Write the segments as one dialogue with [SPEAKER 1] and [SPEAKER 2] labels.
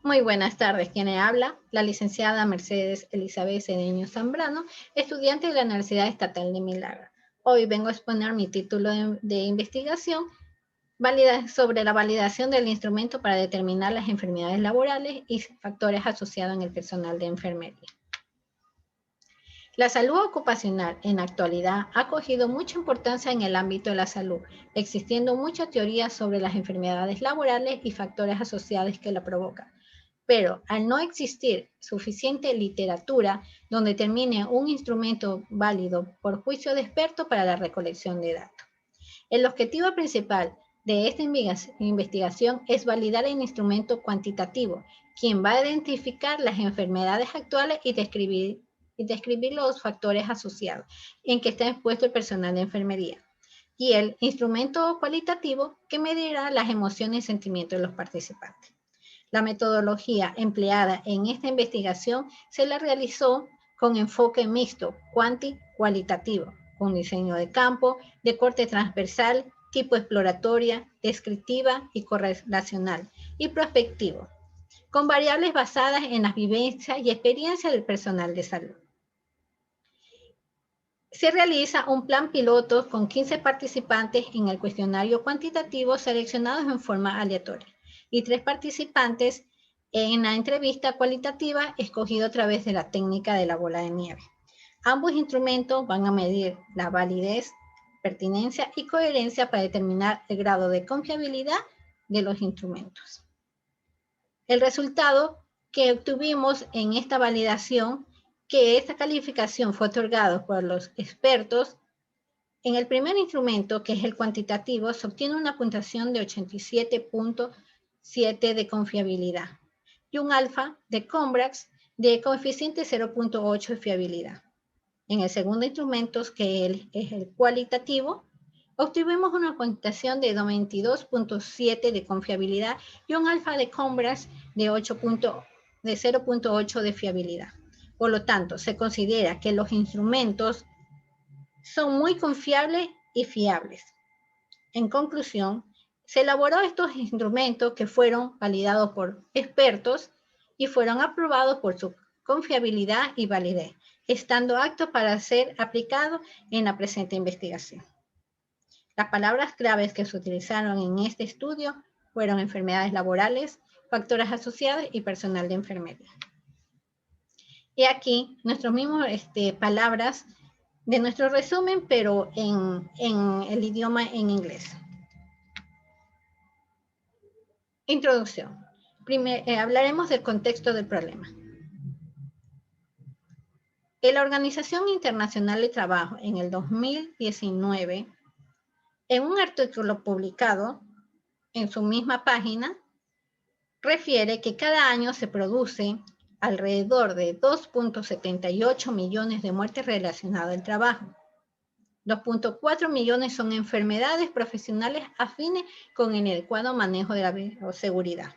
[SPEAKER 1] Muy buenas tardes. ¿Quién le habla? La licenciada Mercedes Elizabeth Cedeño Zambrano, estudiante de la Universidad Estatal de Milagro. Hoy vengo a exponer mi título de investigación sobre la validación del instrumento para determinar las enfermedades laborales y factores asociados en el personal de enfermería. La salud ocupacional en la actualidad ha cogido mucha importancia en el ámbito de la salud, existiendo muchas teorías sobre las enfermedades laborales y factores asociados que la provocan. Pero al no existir suficiente literatura donde termine un instrumento válido por juicio de experto para la recolección de datos. El objetivo principal de esta investigación es validar el instrumento cuantitativo, quien va a identificar las enfermedades actuales y describir los factores asociados en que está expuesto el personal de enfermería. Y el instrumento cualitativo que medirá las emociones y sentimientos de los participantes. La metodología empleada en esta investigación se la realizó con enfoque mixto, cuantitativo, con diseño de campo, de corte transversal, tipo exploratoria, descriptiva y correlacional, y prospectivo, con variables basadas en las vivencias y experiencias del personal de salud. Se realiza un plan piloto con 15 participantes en el cuestionario cuantitativo seleccionados en forma aleatoria y 3 participantes en la entrevista cualitativa escogido a través de la técnica de la bola de nieve. Ambos instrumentos van a medir la validez, pertinencia y coherencia para determinar el grado de confiabilidad de los instrumentos. El resultado que obtuvimos en esta validación, que esta calificación fue otorgada por los expertos, en el primer instrumento, que es el cuantitativo, se obtiene una puntuación de 87.7 de confiabilidad y un alfa de Combrax de coeficiente 0.8 de fiabilidad. En el segundo instrumento, que es el cualitativo, obtuvimos una puntuación de 92.7 de confiabilidad y un alfa de Combrax de 0.8 de fiabilidad. Por lo tanto, se considera que los instrumentos son muy confiables y fiables. En conclusión, se elaboró estos instrumentos que fueron validados por expertos y fueron aprobados por su confiabilidad y validez, estando aptos para ser aplicados en la presente investigación. Las palabras claves que se utilizaron en este estudio fueron enfermedades laborales, factores asociados y personal de enfermería. Y aquí nuestros mismos palabras de nuestro resumen, pero en el idioma en inglés. Introducción. Hablaremos del contexto del problema. En la Organización Internacional de Trabajo, en el 2019, en un artículo publicado en su misma página, refiere que cada año se produce alrededor de 2.78 millones de muertes relacionadas al trabajo. 2.4 millones son enfermedades profesionales afines con el adecuado manejo de la bioseguridad.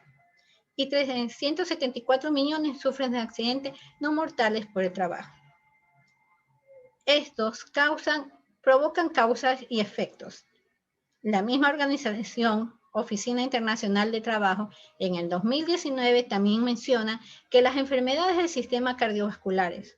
[SPEAKER 1] Y 374 millones sufren de accidentes no mortales por el trabajo. Estos provocan causas y efectos. La misma organización, Oficina Internacional de Trabajo, en el 2019 también menciona que las enfermedades del sistema cardiovasculares,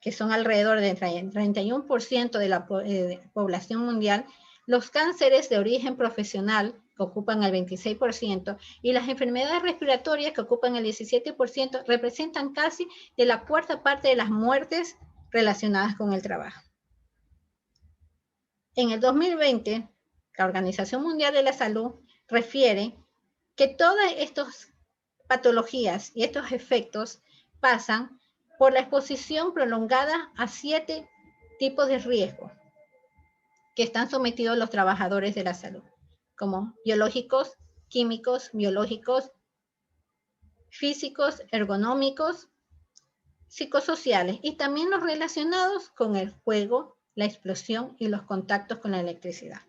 [SPEAKER 1] que son alrededor del 31% de la población mundial, los cánceres de origen profesional, que ocupan el 26%, y las enfermedades respiratorias, que ocupan el 17%, representan casi de la cuarta parte de las muertes relacionadas con el trabajo. En el 2020, la Organización Mundial de la Salud refiere que todas estas patologías y estos efectos pasan por la exposición prolongada a 7 tipos de riesgo que están sometidos los trabajadores de la salud, como biológicos, químicos, biológicos, físicos, ergonómicos, psicosociales y también los relacionados con el fuego, la explosión y los contactos con la electricidad.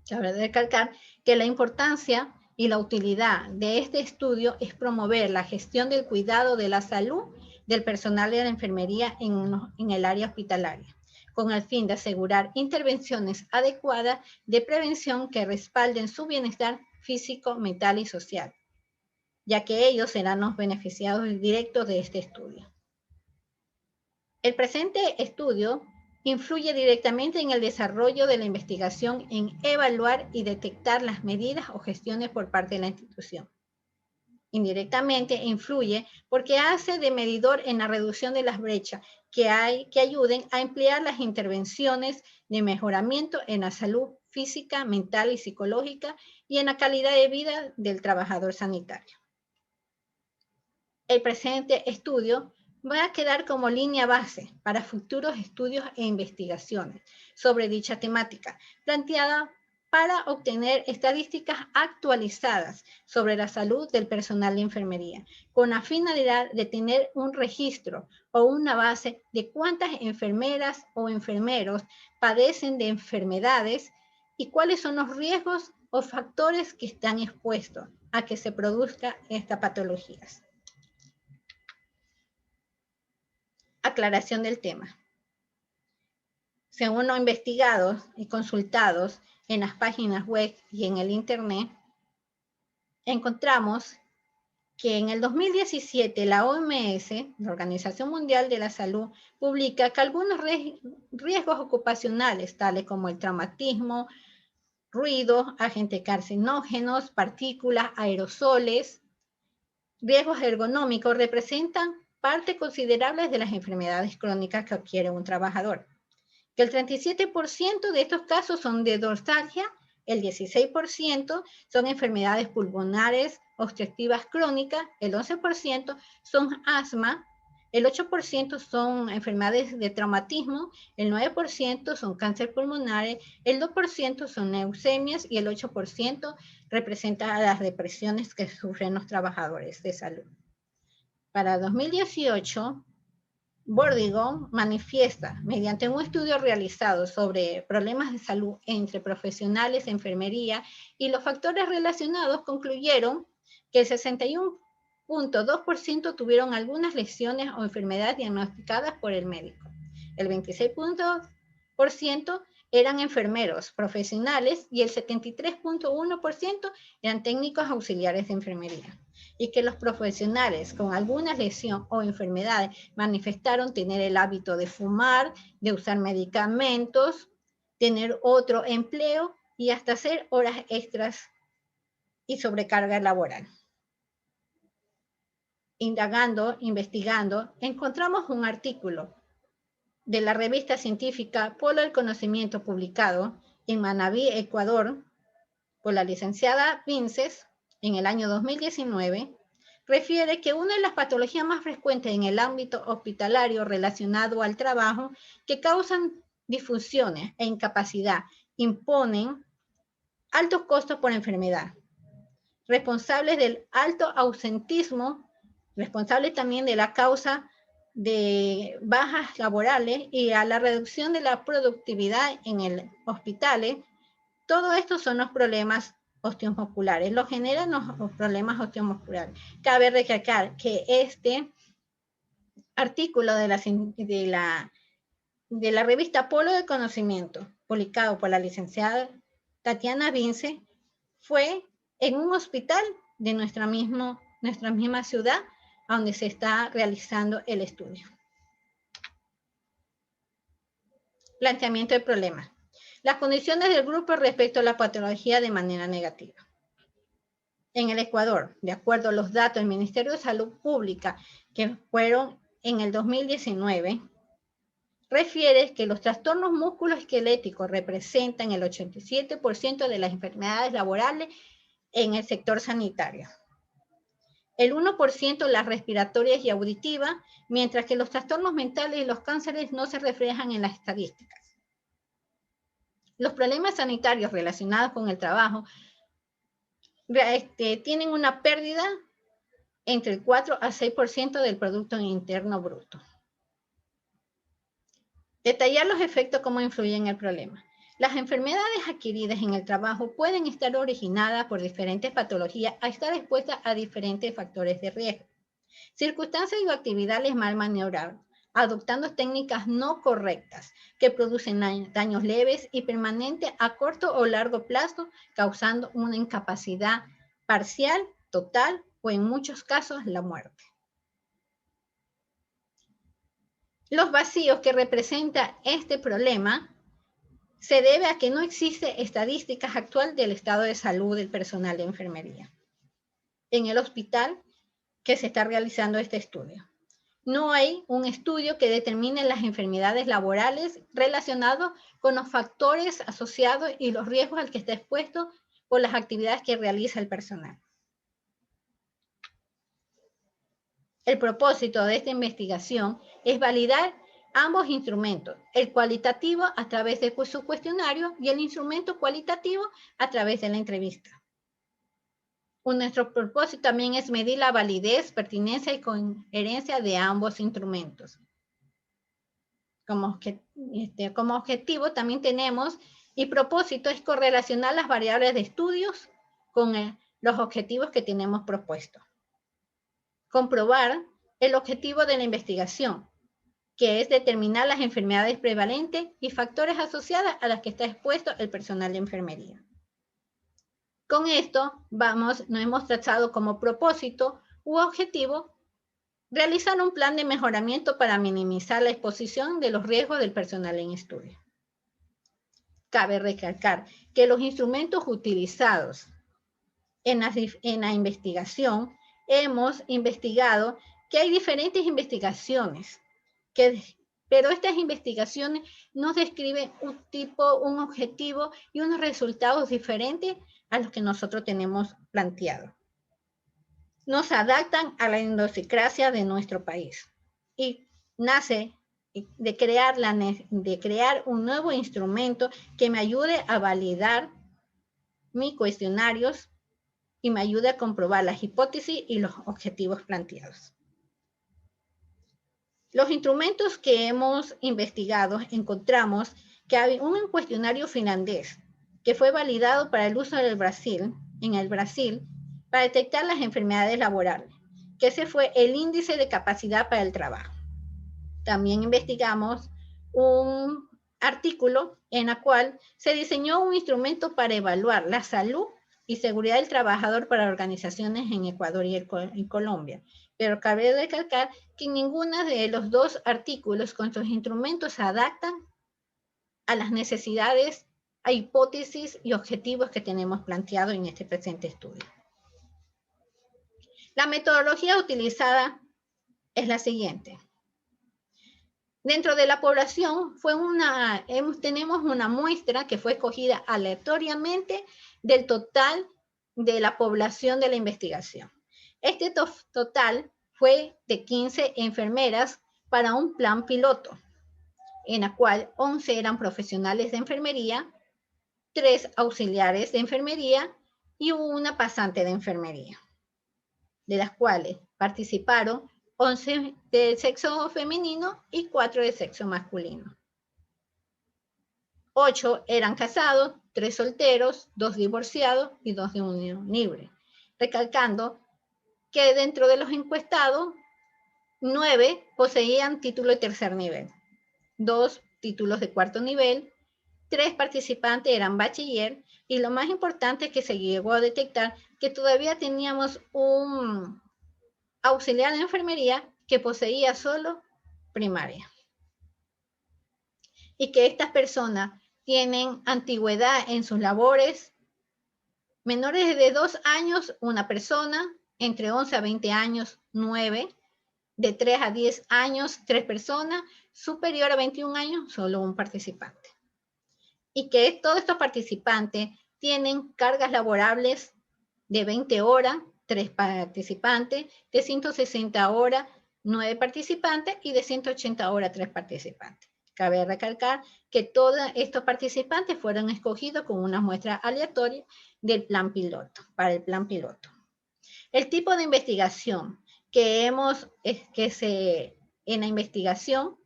[SPEAKER 1] Cabe recalcar que la importancia y la utilidad de este estudio es promover la gestión del cuidado de la salud del personal de la enfermería en el área hospitalaria, con el fin de asegurar intervenciones adecuadas de prevención que respalden su bienestar físico, mental y social, ya que ellos serán los beneficiados directos de este estudio. El presente estudio influye directamente en el desarrollo de la investigación en evaluar y detectar las medidas o gestiones por parte de la institución. Indirectamente influye porque hace de medidor en la reducción de las brechas que ayuden a emplear las intervenciones de mejoramiento en la salud física, mental y psicológica y en la calidad de vida del trabajador sanitario. El presente estudio va a quedar como línea base para futuros estudios e investigaciones sobre dicha temática, planteada para obtener estadísticas actualizadas sobre la salud del personal de enfermería, con la finalidad de tener un registro o una base de cuántas enfermeras o enfermeros padecen de enfermedades y cuáles son los riesgos o factores que están expuestos a que se produzcan estas patologías. Aclaración del tema. Según los investigados y consultados en las páginas web y en el Internet, encontramos que en el 2017 la OMS, la Organización Mundial de la Salud, publica que algunos riesgos ocupacionales, tales como el traumatismo, ruido, agentes carcinógenos, partículas, aerosoles, riesgos ergonómicos, representan parte considerable de las enfermedades crónicas que adquiere un trabajador. Que el 37% de estos casos son de dorsalgia, el 16% son enfermedades pulmonares obstructivas crónicas, el 11% son asma, el 8% son enfermedades de traumatismo, el 9% son cáncer pulmonares, el 2% son leucemias y el 8% representa las depresiones que sufren los trabajadores de salud. Para 2018, Bordigo manifiesta, mediante un estudio realizado sobre problemas de salud entre profesionales de enfermería y los factores relacionados, concluyeron que el 61.2% tuvieron algunas lesiones o enfermedades diagnosticadas por el médico. El 26% eran enfermeros profesionales y el 73.1% eran técnicos auxiliares de enfermería. Y que los profesionales con alguna lesión o enfermedad manifestaron tener el hábito de fumar, de usar medicamentos, tener otro empleo y hasta hacer horas extras y sobrecarga laboral. Indagando, investigando, encontramos un artículo de la revista científica Polo del Conocimiento publicado en Manabí, Ecuador, por la licenciada Vinces en el año 2019, refiere que una de las patologías más frecuentes en el ámbito hospitalario relacionado al trabajo que causan disfunciones e incapacidad imponen altos costos por enfermedad, responsables del alto ausentismo, responsables también de la causa de bajas laborales y a la reducción de la productividad en el hospital. Todo esto son los problemas osteomusculares, lo generan los problemas osteomusculares. Cabe recalcar que este artículo de la revista Polo del Conocimiento, publicado por la licenciada Tatiana Vince, fue en un hospital de nuestra misma ciudad, donde se está realizando el estudio. Planteamiento del problema. Las condiciones del grupo respecto a la patología de manera negativa. En el Ecuador, de acuerdo a los datos del Ministerio de Salud Pública, que fueron en el 2019, refiere que los trastornos musculoesqueléticos representan el 87% de las enfermedades laborales en el sector sanitario. El 1% las respiratorias y auditivas, mientras que los trastornos mentales y los cánceres no se reflejan en las estadísticas. Los problemas sanitarios relacionados con el trabajo tienen una pérdida entre el 4 a 6% del Producto Interno Bruto. Detallar los efectos, cómo influyen en el problema. Las enfermedades adquiridas en el trabajo pueden estar originadas por diferentes patologías a estar expuestas a diferentes factores de riesgo, circunstancias y actividades mal maniobradas, adoptando técnicas no correctas que producen daños leves y permanentes a corto o largo plazo, causando una incapacidad parcial, total o en muchos casos la muerte. Los vacíos que representa este problema se debe a que no existe estadísticas actual del estado de salud del personal de enfermería en el hospital que se está realizando este estudio. No hay un estudio que determine las enfermedades laborales relacionadas con los factores asociados y los riesgos al que está expuesto por las actividades que realiza el personal. El propósito de esta investigación es validar ambos instrumentos, el cualitativo a través de su cuestionario y el instrumento cualitativo a través de la entrevista. Nuestro propósito también es medir la validez, pertinencia y coherencia de ambos instrumentos. Como objetivo también tenemos, y propósito es correlacionar las variables de estudios con los objetivos que tenemos propuestos. Comprobar el objetivo de la investigación, que es determinar las enfermedades prevalentes y factores asociados a las que está expuesto el personal de enfermería. Con esto nos hemos trazado como propósito u objetivo realizar un plan de mejoramiento para minimizar la exposición de los riesgos del personal en estudio. Cabe recalcar que los instrumentos utilizados en la investigación, hemos investigado que hay diferentes investigaciones, pero estas investigaciones nos describen un objetivo y unos resultados diferentes a los que nosotros tenemos planteado. Nos adaptan a la idiosincrasia de nuestro país y nace de crear un nuevo instrumento que me ayude a validar mis cuestionarios y me ayude a comprobar las hipótesis y los objetivos planteados. Los instrumentos que hemos investigado, encontramos que hay un cuestionario finlandés que fue validado para el uso en el Brasil para detectar las enfermedades laborales, que ese fue el índice de capacidad para el trabajo. También investigamos un artículo en el cual se diseñó un instrumento para evaluar la salud y seguridad del trabajador para organizaciones en Ecuador y Colombia. Pero cabe recalcar que ninguno de los dos artículos con sus instrumentos se adaptan a las necesidades, a hipótesis y objetivos que tenemos planteados en este presente estudio. La metodología utilizada es la siguiente. Dentro de la población tenemos una muestra que fue escogida aleatoriamente del total de la población de la investigación. Este total fue de 15 enfermeras para un plan piloto, en la cual 11 eran profesionales de enfermería, 3 auxiliares de enfermería y una pasante de enfermería, de las cuales participaron 11 de sexo femenino y 4 de sexo masculino. 8 eran casados, 3 solteros, 2 divorciados y 2 de unión libre. Recalcando que dentro de los encuestados, 9 poseían título de tercer nivel, 2 títulos de cuarto nivel, 3 participantes eran bachiller y lo más importante es que se llegó a detectar que todavía teníamos un auxiliar de enfermería que poseía solo primaria. Y que estas personas tienen antigüedad en sus labores, menores de 2 años, una persona, entre 11 a 20 años, 9, de 3 a 10 años, 3 personas, superior a 21 años, solo un participante. Y que todos estos participantes tienen cargas laborables de 20 horas, 3 participantes, de 160 horas, 9 participantes y de 180 horas, 3 participantes. Cabe recalcar que todos estos participantes fueron escogidos con una muestra aleatoria del plan piloto, para el plan piloto. El tipo de investigación en la investigación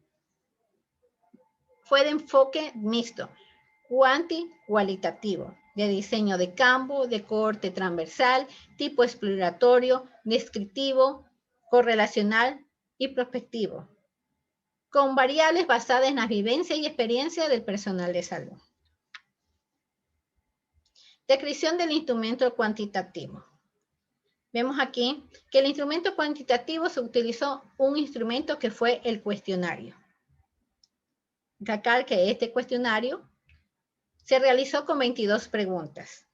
[SPEAKER 1] fue de enfoque mixto, cuantitativo, de diseño de campo, de corte transversal, tipo exploratorio, descriptivo, correlacional y prospectivo. con variables basadas en la vivencia y experiencia del personal de salud. Descripción del instrumento cuantitativo. Vemos aquí que el instrumento cuantitativo se utilizó un instrumento que fue el cuestionario. Recalcar que este cuestionario se realizó con 22 preguntas.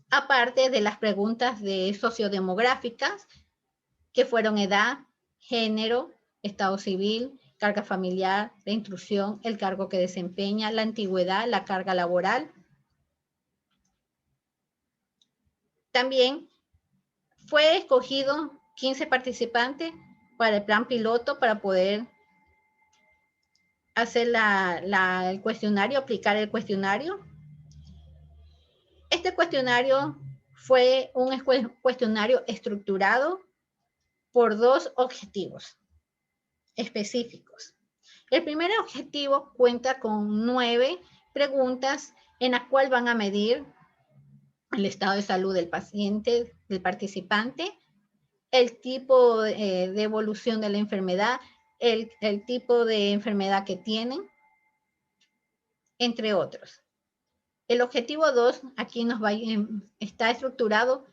[SPEAKER 1] Aparte de las preguntas sociodemográficas, que fueron edad, género, estado civil, carga familiar, la instrucción, el cargo que desempeña, la antigüedad, la carga laboral. También fue escogido 15 participantes para el plan piloto para poder hacer el cuestionario, aplicar el cuestionario. Este cuestionario fue un cuestionario estructurado por 2 objetivos específicos. El primer objetivo cuenta con 9 preguntas en las cuales van a medir el estado de salud del paciente, del participante, el tipo de evolución de la enfermedad, el tipo de enfermedad que tienen, entre otros. El objetivo 2 aquí está estructurado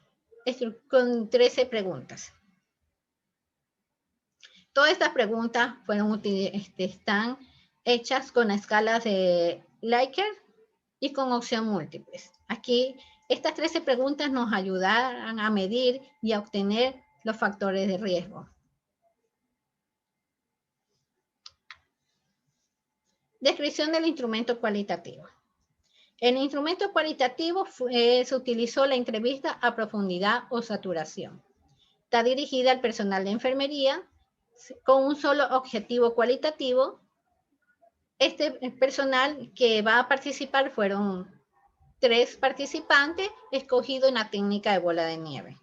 [SPEAKER 1] con 13 preguntas. Todas estas preguntas están hechas con escalas de Likert y con opción múltiples. Aquí estas 13 preguntas nos ayudarán a medir y a obtener los factores de riesgo. Descripción del instrumento cualitativo. El instrumento cualitativo se utilizó la entrevista a profundidad o saturación. Está dirigida al personal de enfermería con un solo objetivo cualitativo. Este personal que va a participar fueron 3 participantes escogidos en la técnica de bola de nieve.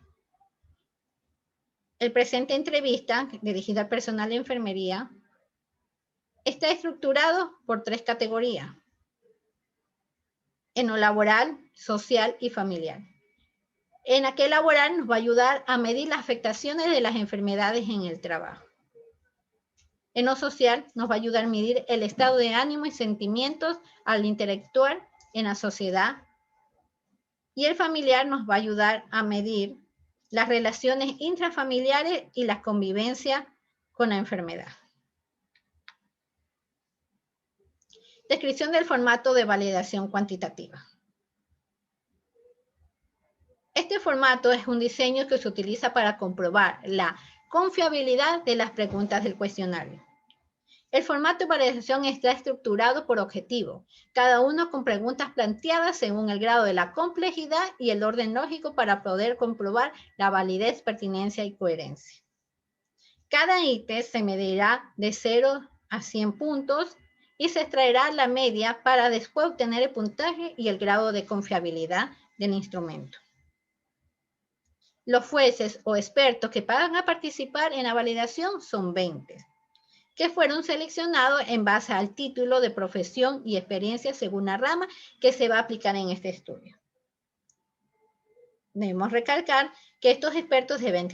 [SPEAKER 1] El presente entrevista, dirigida al personal de enfermería, está estructurado por 3 categorías: en lo laboral, social y familiar. En aquel laboral nos va a ayudar a medir las afectaciones de las enfermedades en el trabajo. En lo social nos va a ayudar a medir el estado de ánimo y sentimientos al interactuar en la sociedad. Y el familiar nos va a ayudar a medir las relaciones intrafamiliares y la convivencia con la enfermedad. Descripción del formato de validación cuantitativa. Este formato es un diseño que se utiliza para comprobar la confiabilidad de las preguntas del cuestionario. El formato de validación está estructurado por objetivo, cada uno con preguntas planteadas según el grado de la complejidad y el orden lógico para poder comprobar la validez, pertinencia y coherencia. Cada ítem se medirá de 0 a 100 puntos y se extraerá la media para después obtener el puntaje y el grado de confiabilidad del instrumento. Los jueces o expertos que van a participar en la validación son 20, que fueron seleccionados en base al título de profesión y experiencia según la rama que se va a aplicar en este estudio. Debemos recalcar que estos expertos deben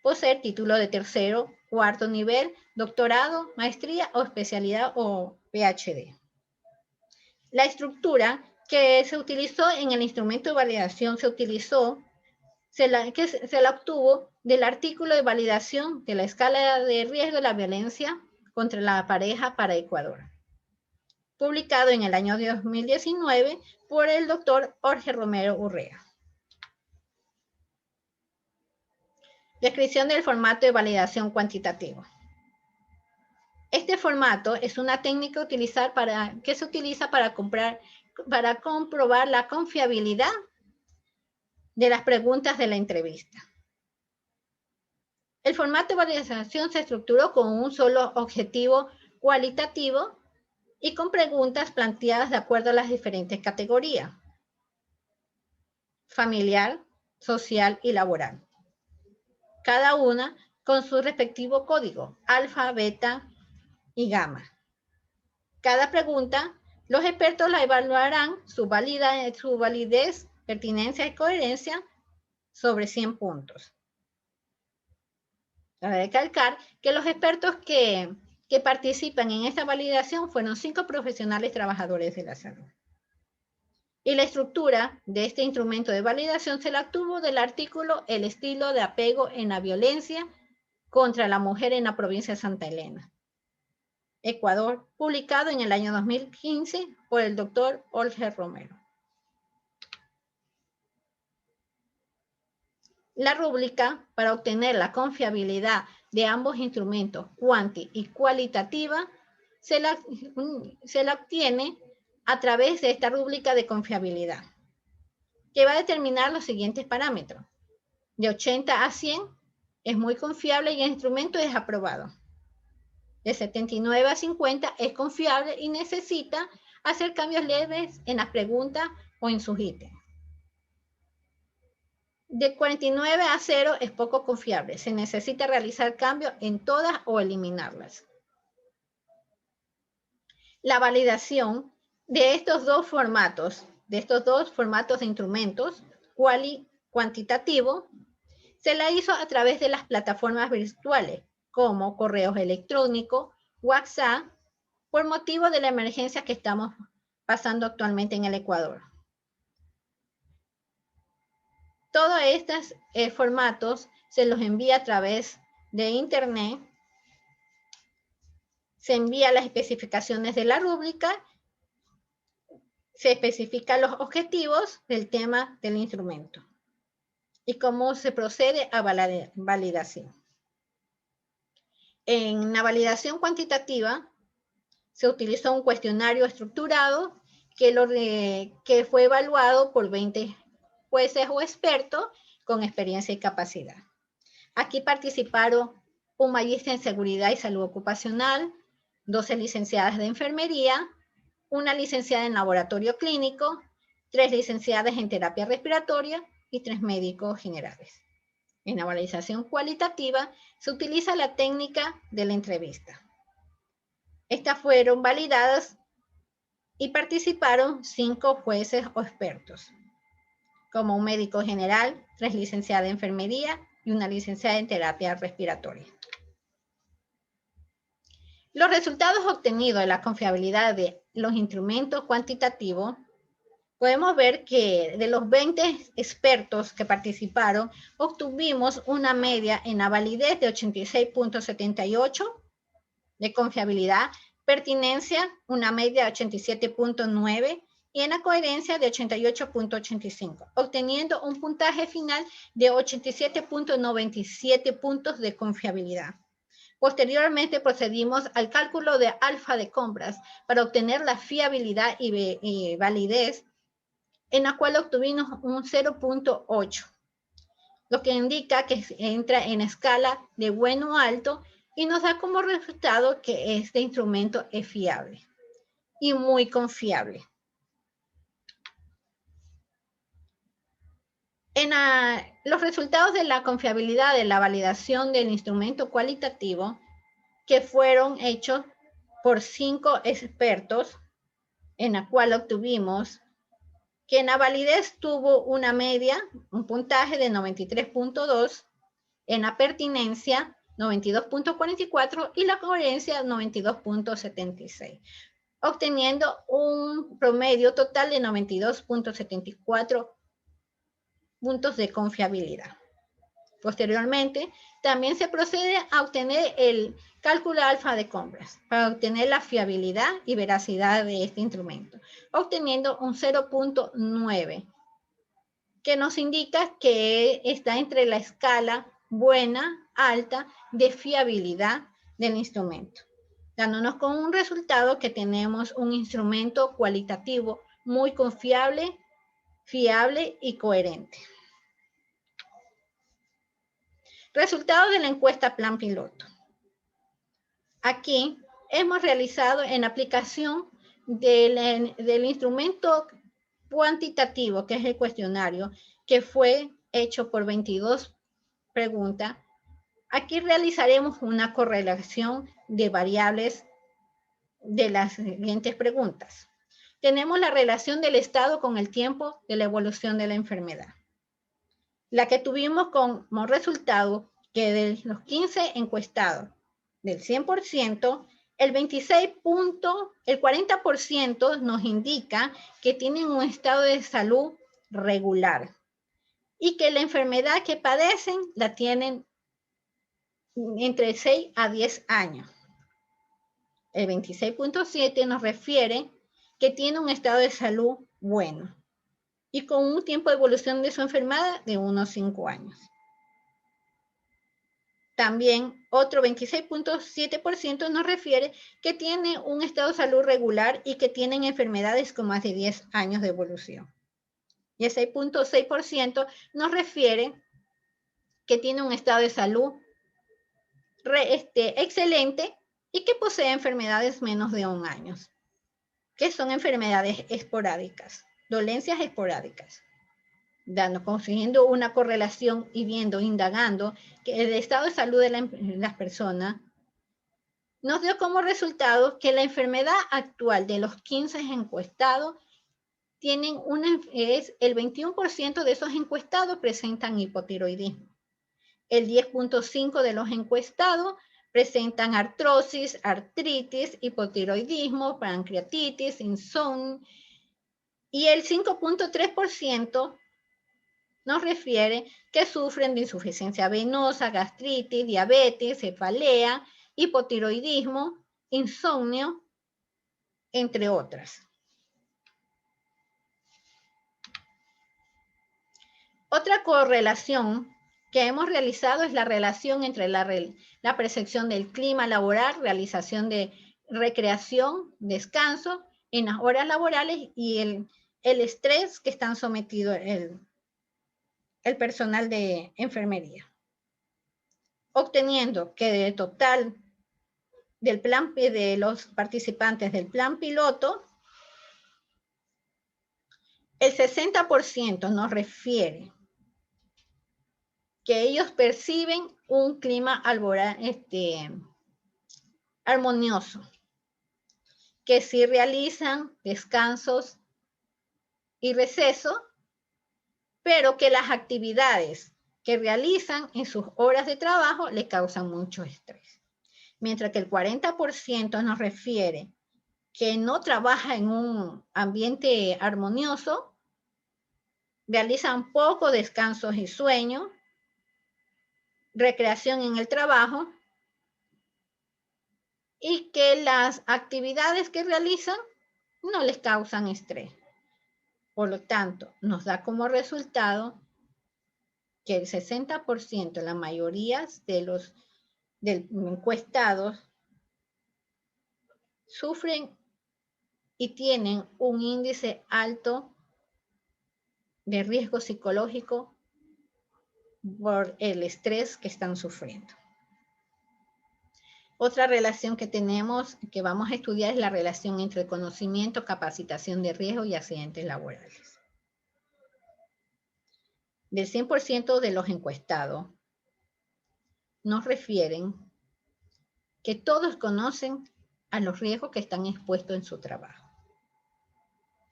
[SPEAKER 1] poseer título de tercero, cuarto nivel, doctorado, maestría o especialidad o PhD. La estructura que se utilizó en el instrumento de validación se la obtuvo del artículo de validación de la escala de riesgo de la violencia contra la pareja para Ecuador, publicado en el año 2019 por el doctor Jorge Romero Urrea. Descripción del formato de validación cuantitativo. Este formato es una técnica que se utiliza para comprobar la confiabilidad de las preguntas de la entrevista. El formato de validación se estructuró con un solo objetivo cualitativo y con preguntas planteadas de acuerdo a las diferentes categorías: familiar, social y laboral. Cada una con su respectivo código, alfa, beta y gamma. Cada pregunta, los expertos la evaluarán su validez, pertinencia y coherencia sobre 100 puntos. Cabe recalcar que los expertos que que participan en esta validación fueron 5 profesionales trabajadores de la salud. Y la estructura de este instrumento de validación se la obtuvo del artículo El estilo de apego en la violencia contra la mujer en la provincia de Santa Elena, Ecuador, publicado en el año 2015 por el doctor Jorge Romero. La rúbrica para obtener la confiabilidad de ambos instrumentos, cuanti y cualitativa, se la obtiene a través de esta rúbrica de confiabilidad, que va a determinar los siguientes parámetros. De 80 a 100 es muy confiable y el instrumento es aprobado. De 79 a 50 es confiable y necesita hacer cambios leves en las preguntas o en sus ítems. De 49 a 0 es poco confiable. Se necesita realizar cambios en todas o eliminarlas. La validación de estos dos formatos de instrumentos, cual y cuantitativo, se la hizo a través de las plataformas virtuales, como correos electrónicos, WhatsApp, por motivo de la emergencia que estamos pasando actualmente en el Ecuador. Todos estos formatos se los envía a través de Internet, se envían las especificaciones de la rúbrica, se especifican los objetivos del tema del instrumento y cómo se procede a validación. En la validación cuantitativa se utilizó un cuestionario estructurado que fue evaluado por 20 jueces o expertos con experiencia y capacidad. Aquí participaron un magíster en seguridad y salud ocupacional, 12 licenciadas de enfermería, una licenciada en laboratorio clínico, 3 licenciadas en terapia respiratoria y 3 médicos generales. En la validación cualitativa se utiliza la técnica de la entrevista. Estas fueron validadas y participaron 5 jueces o expertos, como un médico general, 3 licenciadas de enfermería y una licenciada en terapia respiratoria. Los resultados obtenidos de la confiabilidad de los instrumentos cuantitativos, podemos ver que de los 20 expertos que participaron, obtuvimos una media en la validez de 86.78 de confiabilidad, pertinencia una media de 87.9 y en la coherencia de 88.85, obteniendo un puntaje final de 87.97 puntos de confiabilidad. Posteriormente procedimos al cálculo de alfa de compras para obtener la fiabilidad y validez, en la cual obtuvimos un 0.8, lo que indica que entra en escala de bueno a alto y nos da como resultado que este instrumento es fiable y muy confiable. Los resultados de la confiabilidad de la validación del instrumento cualitativo, que fueron hechos por 5 expertos, en la cual obtuvimos que en la validez tuvo una media, un puntaje de 93.2, en la pertinencia 92.44 y la coherencia 92.76, obteniendo un promedio total de 92.74 puntos de confiabilidad. Posteriormente, también se procede a obtener el cálculo alfa de compras para obtener la fiabilidad y veracidad de este instrumento, obteniendo un 0.9, que nos indica que está entre la escala buena, alta, de fiabilidad del instrumento, dándonos con un resultado que tenemos un instrumento cualitativo muy confiable, fiable y coherente. Resultados de la encuesta Plan Piloto. Aquí hemos realizado en aplicación del instrumento cuantitativo, que es el cuestionario, que fue hecho por 22 preguntas. Aquí realizaremos una correlación de variables de las siguientes preguntas. Tenemos la relación del estado con el tiempo de la evolución de la enfermedad. La que tuvimos como resultado que de los 15 encuestados, del 100%, el 40% nos indica que tienen un estado de salud regular y que la enfermedad que padecen la tienen entre 6 a 10 años. El 26.7 nos refiere que tiene un estado de salud bueno y con un tiempo de evolución de su enfermedad de unos 5 años. También otro 26.7% nos refiere que tiene un estado de salud regular y que tienen enfermedades con más de 10 años de evolución. Y el 6.6% nos refiere que tiene un estado de salud excelente y que posee enfermedades menos de 1 año, que son enfermedades esporádicas, dolencias esporádicas. Consiguiendo una correlación y indagando que el estado de salud de las personas nos dio como resultado que la enfermedad actual de los 15 encuestados es el 21% de esos encuestados presentan hipotiroidismo. El 10.5% de los encuestados presentan artrosis, artritis, hipotiroidismo, pancreatitis, insomnio, y el 5.3% nos refiere que sufren de insuficiencia venosa, gastritis, diabetes, cefalea, hipotiroidismo, insomnio, entre otras. Otra correlación que hemos realizado es la relación entre la percepción del clima laboral, realización de recreación, descanso en las horas laborales y el estrés que están sometidos el personal de enfermería, obteniendo que del total de los participantes del plan piloto, el 60% nos refiere que ellos perciben un clima armonioso, que sí realizan descansos y receso, pero que las actividades que realizan en sus horas de trabajo le causan mucho estrés. Mientras que el 40% nos refiere que no trabaja en un ambiente armonioso, realizan poco descansos y sueño, recreación en el trabajo, y que las actividades que realizan no les causan estrés. Por lo tanto, nos da como resultado que el 60%, la mayoría de los encuestados, sufren y tienen un índice alto de riesgo psicológico por el estrés que están sufriendo. Otra relación que tenemos, que vamos a estudiar, es la relación entre conocimiento, capacitación de riesgo y accidentes laborales. Del 100% de los encuestados, nos refieren que todos conocen a los riesgos que están expuestos en su trabajo.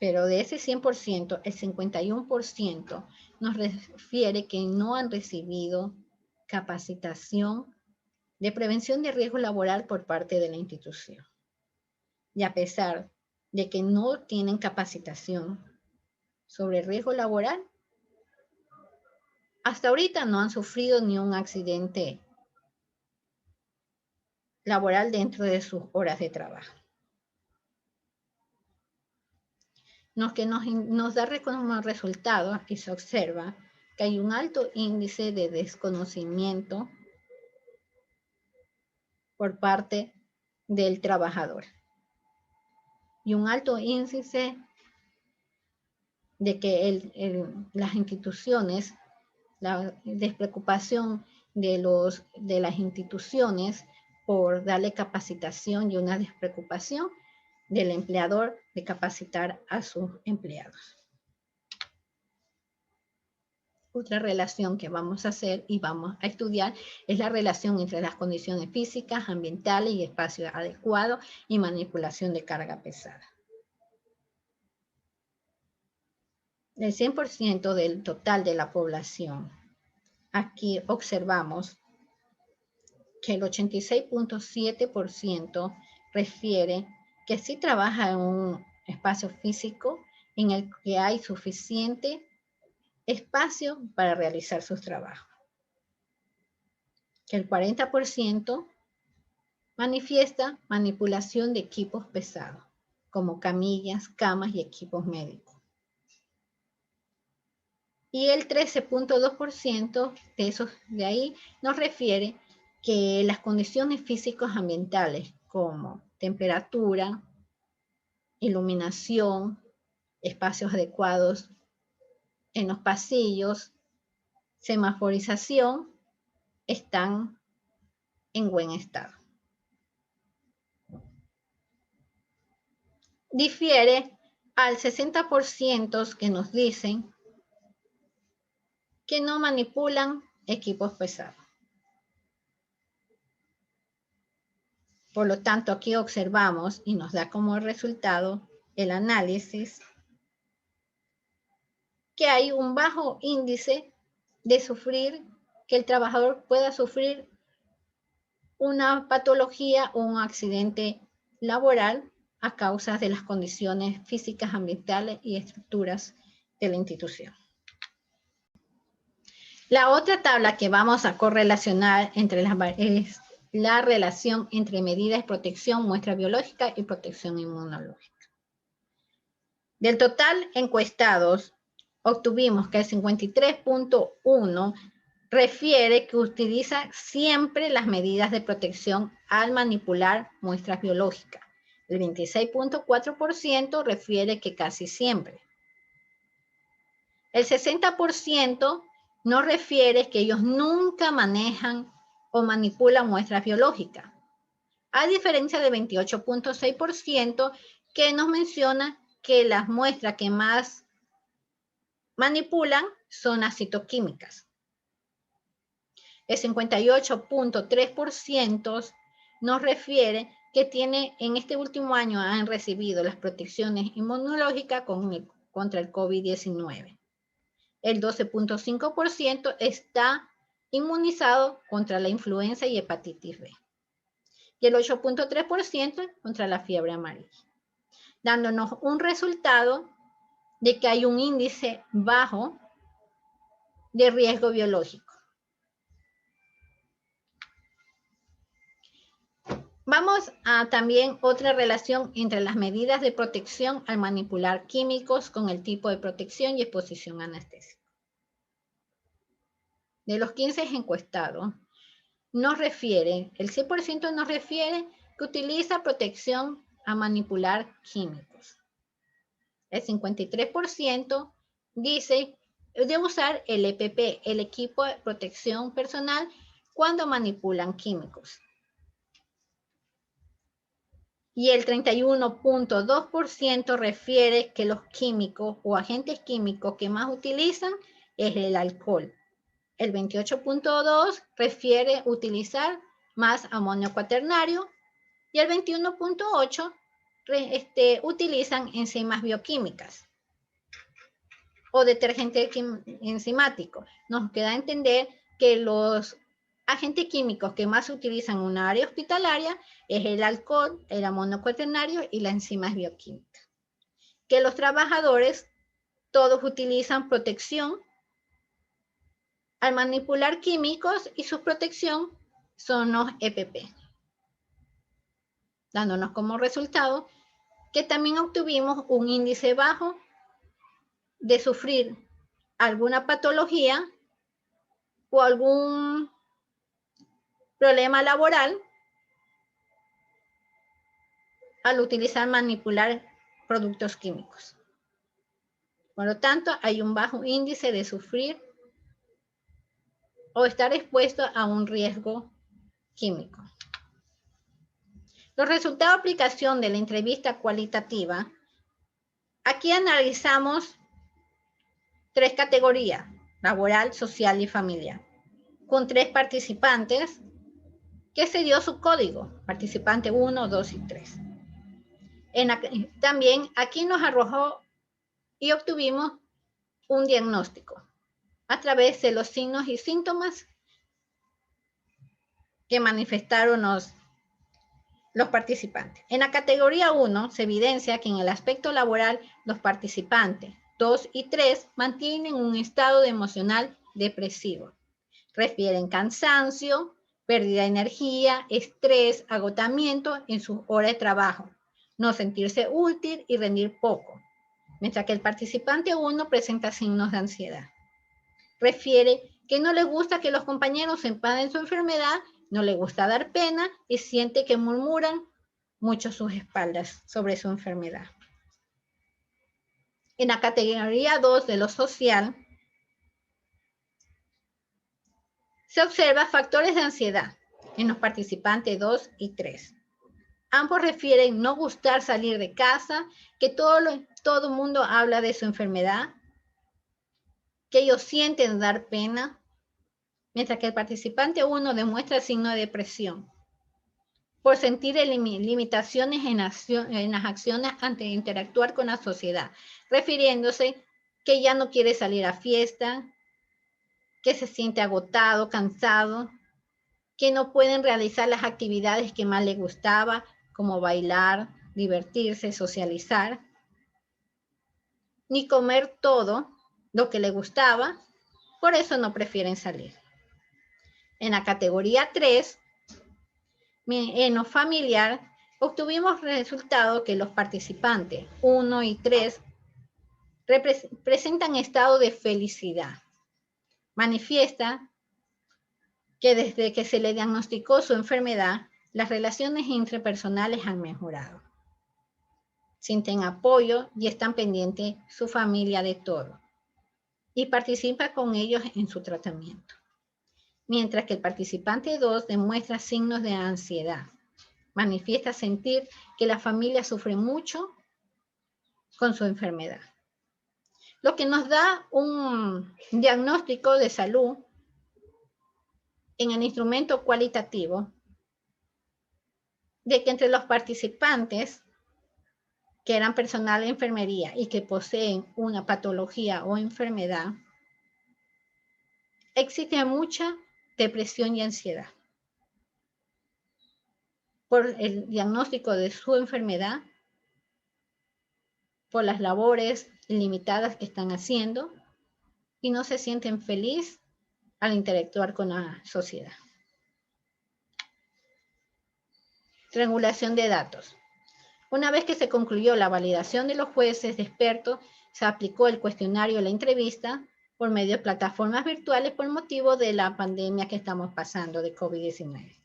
[SPEAKER 1] Pero de ese 100%, el 51% nos refiere que no han recibido capacitación de prevención de riesgo laboral por parte de la institución. Y a pesar de que no tienen capacitación sobre riesgo laboral, hasta ahorita no han sufrido ni un accidente laboral dentro de sus horas de trabajo. Lo que nos da como resultado, y se observa que hay un alto índice de desconocimiento por parte del trabajador y un alto índice de que las instituciones, la despreocupación de las instituciones por darle capacitación y una despreocupación del empleador de capacitar a sus empleados. Otra relación que vamos a hacer y vamos a estudiar es la relación entre las condiciones físicas, ambientales y espacio adecuado y manipulación de carga pesada. El 100% del total de la población, aquí observamos que el 86.7% refiere que sí trabaja en un espacio físico en el que hay suficiente espacio para realizar sus trabajos. Que el 40% manifiesta manipulación de equipos pesados, como camillas, camas y equipos médicos. Y el 13.2% de esos de ahí nos refiere que las condiciones físicas ambientales como temperatura, iluminación, espacios adecuados en los pasillos, semaforización, están en buen estado. Difiere al 60% que nos dicen que no manipulan equipos pesados. Por lo tanto, aquí observamos y nos da como resultado el análisis que hay un bajo índice de sufrir, que el trabajador pueda sufrir una patología o un accidente laboral a causa de las condiciones físicas, ambientales y estructuras de la institución. La otra tabla que vamos a correlacionar entre es la relación entre medidas de protección, muestra biológica y protección inmunológica. Del total encuestados, obtuvimos que el 53.1 refiere que utiliza siempre las medidas de protección al manipular muestras biológicas. El 26.4% refiere que casi siempre. El 60% nos refiere que ellos nunca manejan o manipulan muestras biológicas, a diferencia del 28.6% que nos menciona que las muestras que más manipulan son las citoquímicas. El 58.3% nos refiere que en este último año han recibido las protecciones inmunológicas contra el COVID-19. El 12.5% está inmunizado contra la influenza y hepatitis B. Y el 8.3% contra la fiebre amarilla, dándonos un resultado de que hay un índice bajo de riesgo biológico. Vamos a también otra relación entre las medidas de protección al manipular químicos con el tipo de protección y exposición anestésica. De los 15 encuestados, el 100% nos refiere que utiliza protección a manipular químicos. El 53% dice de usar el EPP, el equipo de protección personal, cuando manipulan químicos. Y el 31.2% refiere que los químicos o agentes químicos que más utilizan es el alcohol. El 28.2% refiere utilizar más amonio cuaternario y el 21.8% utilizan enzimas bioquímicas o detergente enzimático. Nos queda entender que los agentes químicos que más se utilizan en una área hospitalaria es el alcohol, el amonio cuaternario y las enzimas bioquímicas. Que los trabajadores todos utilizan protección al manipular químicos y su protección son los EPP. Dándonos como resultado que también obtuvimos un índice bajo de sufrir alguna patología o algún problema laboral al utilizar manipular productos químicos. Por lo tanto, hay un bajo índice de sufrir o estar expuesto a un riesgo químico. Los resultados de aplicación de la entrevista cualitativa, aquí analizamos 3 categorías, laboral, social y familiar, con 3 participantes que se dio su código, participante 1, 2 y 3. También aquí nos arrojó y obtuvimos un diagnóstico a través de los signos y síntomas que manifestaron Los participantes. En la categoría 1 se evidencia que en el aspecto laboral los participantes 2 y 3 mantienen un estado emocional depresivo. Refieren cansancio, pérdida de energía, estrés, agotamiento en sus horas de trabajo, no sentirse útil y rendir poco. Mientras que el participante 1 presenta signos de ansiedad. Refiere que no le gusta que los compañeros sepan su enfermedad, no le gusta dar pena y siente que murmuran mucho sus espaldas sobre su enfermedad. En la categoría 2 de lo social, se observa factores de ansiedad en los participantes 2 y 3. Ambos refieren no gustar salir de casa, que todo el mundo habla de su enfermedad, que ellos sienten dar pena, mientras que el participante 1 demuestra signo de depresión por sentir limitaciones en las acciones ante interactuar con la sociedad, refiriéndose que ya no quiere salir a fiesta, que se siente agotado, cansado, que no pueden realizar las actividades que más les gustaba, como bailar, divertirse, socializar, ni comer todo lo que les gustaba, por eso no prefieren salir. En la categoría 3, en lo familiar, obtuvimos resultado que los participantes 1 y 3 presentan estado de felicidad. Manifiesta que desde que se le diagnosticó su enfermedad, las relaciones interpersonales han mejorado. Sienten apoyo y están pendientes su familia de todo. Y participa con ellos en su tratamiento. Mientras que el participante 2 demuestra signos de ansiedad. Manifiesta sentir que la familia sufre mucho con su enfermedad. Lo que nos da un diagnóstico de salud en el instrumento cualitativo de que entre los participantes que eran personal de enfermería y que poseen una patología o enfermedad, existe mucha depresión y ansiedad por el diagnóstico de su enfermedad, por las labores limitadas que están haciendo y no se sienten felices al interactuar con la sociedad. Triangulación de datos. Una vez que se concluyó la validación de los jueces de expertos, se aplicó el cuestionario de la entrevista por medio de plataformas virtuales por motivo de la pandemia que estamos pasando de COVID-19.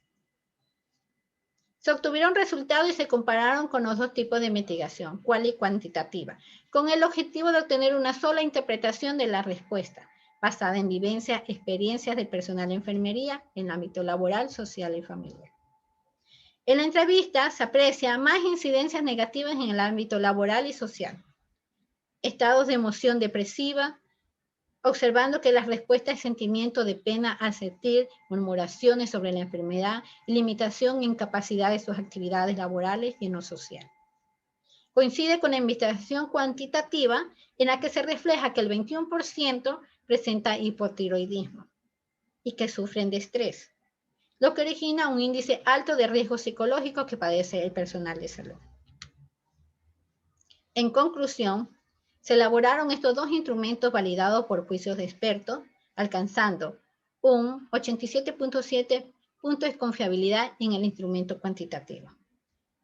[SPEAKER 1] Se obtuvieron resultados y se compararon con los dos tipos de investigación, cual y cuantitativa, con el objetivo de obtener una sola interpretación de la respuesta, basada en vivencias, experiencias del personal de enfermería en el ámbito laboral, social y familiar. En la entrevista se aprecia más incidencias negativas en el ámbito laboral y social. Estados de emoción depresiva, observando que las respuestas de sentimiento de pena al sentir, murmuraciones sobre la enfermedad, limitación e incapacidad de sus actividades laborales y en lo social. Coincide con la investigación cuantitativa en la que se refleja que el 21% presenta hipotiroidismo y que sufren de estrés, lo que origina un índice alto de riesgo psicológico que padece el personal de salud. En conclusión, se elaboraron estos dos instrumentos validados por juicios de expertos, alcanzando un 87.7 puntos de confiabilidad en el instrumento cuantitativo,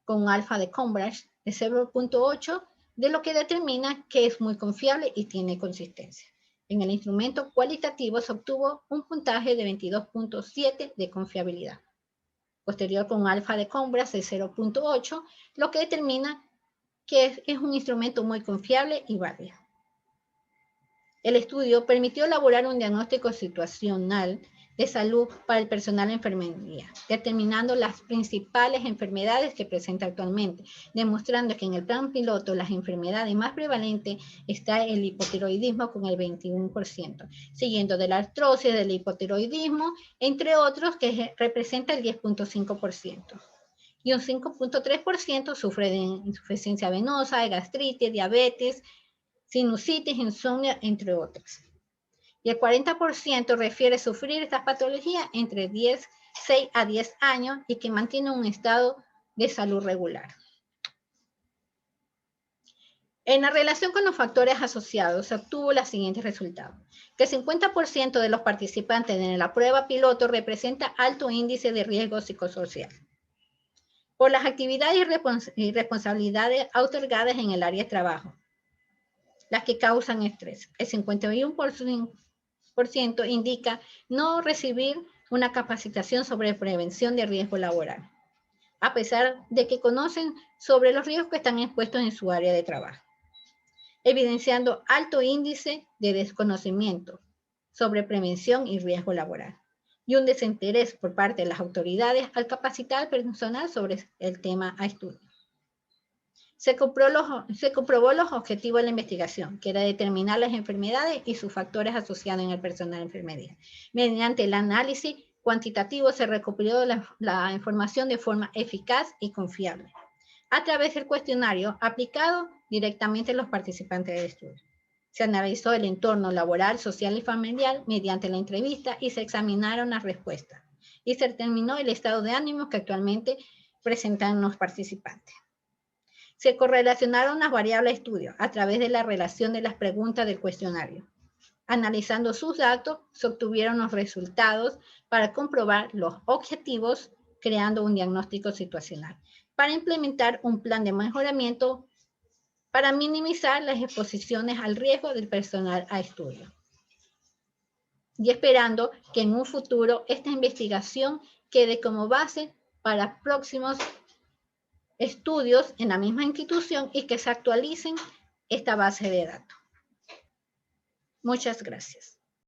[SPEAKER 1] con un alfa de Cambridge de 0.8, de lo que determina que es muy confiable y tiene consistencia. En el instrumento cualitativo se obtuvo un puntaje de 22.7 de confiabilidad. Posterior con un alfa de Cambridge de 0.8, lo que determina que es un instrumento muy confiable y válido. El estudio permitió elaborar un diagnóstico situacional de salud para el personal de enfermería, determinando las principales enfermedades que presenta actualmente, demostrando que en el plan piloto las enfermedades más prevalentes está el hipotiroidismo con el 21%, siguiendo de la artrosis, del hipotiroidismo, entre otros que representa el 10.5%. Y un 5.3% sufre de insuficiencia venosa, de gastritis, diabetes, sinusitis, insomnio, entre otras. Y el 40% refiere sufrir estas patologías entre 6 a 10 años y que mantiene un estado de salud regular. En la relación con los factores asociados se obtuvo los siguientes resultados: que el 50% de los participantes en la prueba piloto representa alto índice de riesgo psicosocial por las actividades y responsabilidades otorgadas en el área de trabajo, las que causan estrés. El 51% indica no recibir una capacitación sobre prevención de riesgo laboral, a pesar de que conocen sobre los riesgos que están expuestos en su área de trabajo, evidenciando alto índice de desconocimiento sobre prevención y riesgo laboral, y un desinterés por parte de las autoridades al capacitar al personal sobre el tema a estudio. Se comprobó los objetivos de la investigación, que era determinar las enfermedades y sus factores asociados en el personal de enfermería. Mediante el análisis cuantitativo se recopiló la información de forma eficaz y confiable, a través del cuestionario aplicado directamente a los participantes del estudio. Se analizó el entorno laboral, social y familiar mediante la entrevista y se examinaron las respuestas. Y se determinó el estado de ánimo que actualmente presentan los participantes. Se correlacionaron las variables de estudio a través de la relación de las preguntas del cuestionario. Analizando sus datos, se obtuvieron los resultados para comprobar los objetivos, creando un diagnóstico situacional, para implementar un plan de mejoramiento para minimizar las exposiciones al riesgo del personal a estudio. Y esperando que en un futuro esta investigación quede como base para próximos estudios en la misma institución y que se actualicen esta base de datos. Muchas gracias.